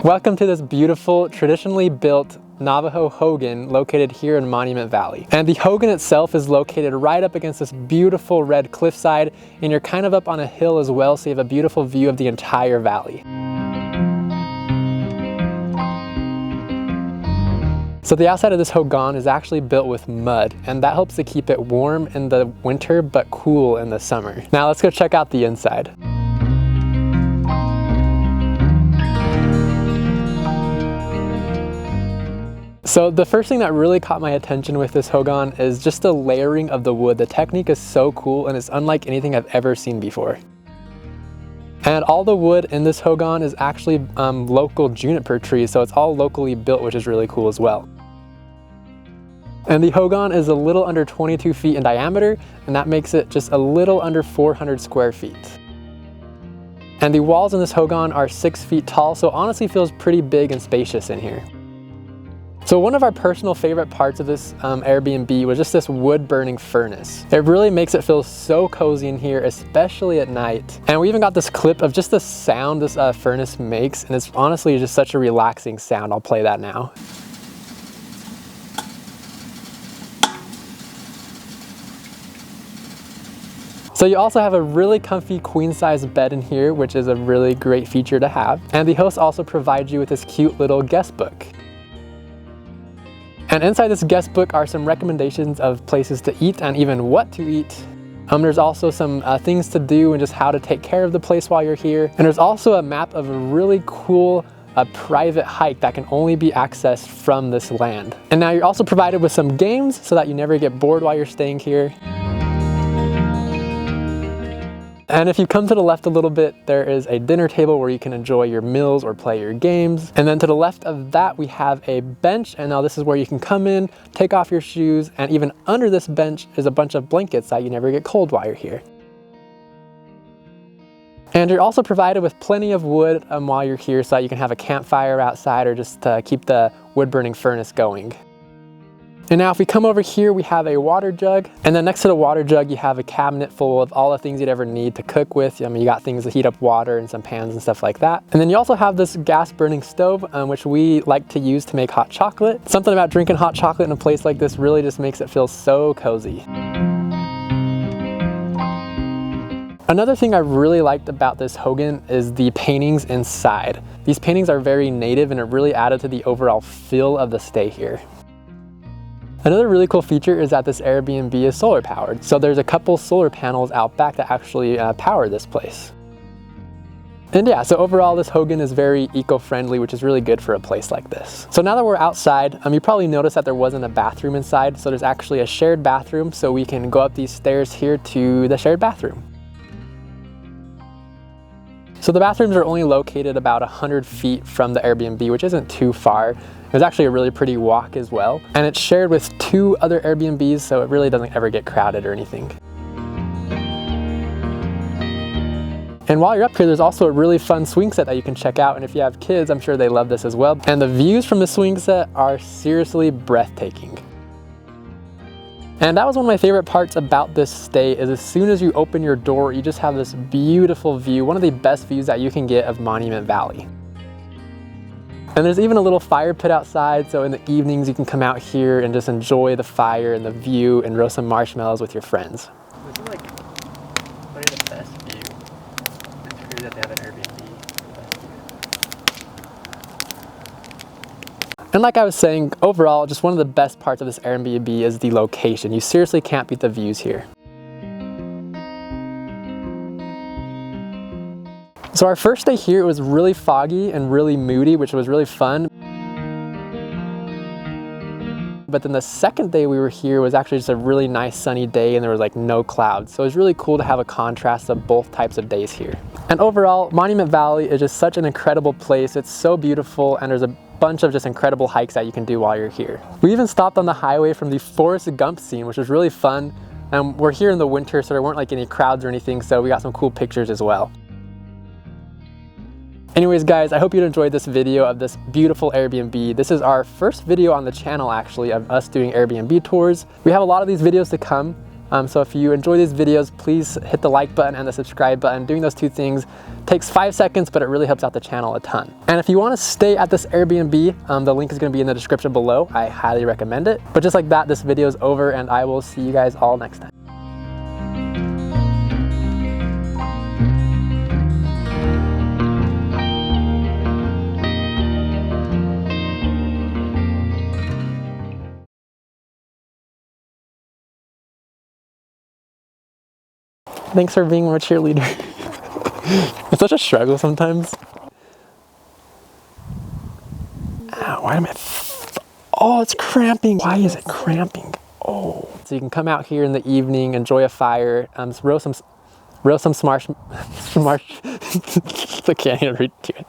Welcome to this beautiful, traditionally built Navajo Hogan located here in Monument Valley. And the Hogan itself is located right up against this beautiful red cliffside, and you're kind of up on a hill as well, so you have a beautiful view of the entire valley. So the outside of this Hogan is actually built with mud, and that helps to keep it warm in the winter but cool in the summer. Now let's go check out the inside. So the first thing that really caught my attention with this Hogan is just the layering of the wood. The technique is so cool and it's unlike anything I've ever seen before. And all the wood in this Hogan is actually local juniper trees, so it's all locally built, which is really cool as well. And the Hogan is a little under 22 feet in diameter, and that makes it just a little under 400 square feet. And the walls in this Hogan are 6 feet tall, so it honestly feels pretty big and spacious in here. So one of our personal favorite parts of this Airbnb was just this wood burning furnace. It really makes it feel so cozy in here, especially at night. And we even got this clip of just the sound this furnace makes, and it's honestly just such a relaxing sound. I'll play that now. So you also have a really comfy queen-size bed in here, which is a really great feature to have. And the host also provides you with this cute little guest book. And inside this guest book are some recommendations of places to eat and even what to eat. There's also some things to do and just how to take care of the place while you're here. And there's also a map of a really cool private hike that can only be accessed from this land. And now you're also provided with some games so that you never get bored while you're staying here. And if you come to the left a little bit, there is a dinner table where you can enjoy your meals or play your games. And then to the left of that, we have a bench. And now this is where you can come in, take off your shoes, and even under this bench is a bunch of blankets that you never get cold while you're here. And you're also provided with plenty of wood while you're here so that you can have a campfire outside or just keep the wood burning furnace going. And now if we come over here, we have a water jug, and then next to the water jug you have a cabinet full of all the things you'd ever need to cook with. I mean, you got things to heat up water and some pans and stuff like that. And then you also have this gas burning stove, which we like to use to make hot chocolate. Something about drinking hot chocolate in a place like this really just makes it feel so cozy. Another thing I really liked about this Hogan is the paintings inside. These paintings are very native and it really added to the overall feel of the stay here. Another really cool feature is that this Airbnb is solar powered. So there's a couple solar panels out back that actually power this place. And yeah, so overall this Hogan is very eco-friendly, which is really good for a place like this. So now that we're outside, you probably noticed that there wasn't a bathroom inside. So there's actually a shared bathroom, so we can go up these stairs here to the shared bathroom. So the bathrooms are only located about 100 feet from the Airbnb, which isn't too far. It's actually a really pretty walk as well. And it's shared with 2 other Airbnbs, so it really doesn't ever get crowded or anything. And while you're up here, there's also a really fun swing set that you can check out. And if you have kids, I'm sure they love this as well. And the views from the swing set are seriously breathtaking. And that was one of my favorite parts about this stay is as soon as you open your door, you just have this beautiful view, one of the best views that you can get of Monument Valley. And there's even a little fire pit outside, so in the evenings you can come out here and just enjoy the fire and the view and roast some marshmallows with your friends. Would you like, what are the best view? It's true that they have an Airbnb. And like I was saying, overall, just one of the best parts of this Airbnb is the location. You seriously can't beat the views here. So our first day here, it was really foggy and really moody, which was really fun. But then the second day we were here was actually just a really nice sunny day and there was like no clouds. So it was really cool to have a contrast of both types of days here. And overall, Monument Valley is just such an incredible place. It's so beautiful and there's a bunch of just incredible hikes that you can do while you're here. We even stopped on the highway from the Forrest Gump scene, which was really fun. And we're here in the winter, so there weren't like any crowds or anything, so we got some cool pictures as well. Anyways guys, I hope you enjoyed this video of this beautiful Airbnb. This is our first video on the channel actually of us doing Airbnb tours. We have a lot of these videos to come, So if you enjoy these videos, please hit the like button and the subscribe button. Doing those two things takes 5 seconds, but it really helps out the channel a ton. And if you want to stay at this Airbnb, the link is going to be in the description below. I highly recommend it. But just like that, this video is over, and I will see you guys all next time. Thanks for being my cheerleader. It's such a struggle sometimes. Ow, why am I... Oh, it's cramping. Why is it cramping? Oh. So you can come out here in the evening, enjoy a fire, roast some smarsh... I can't even read to it.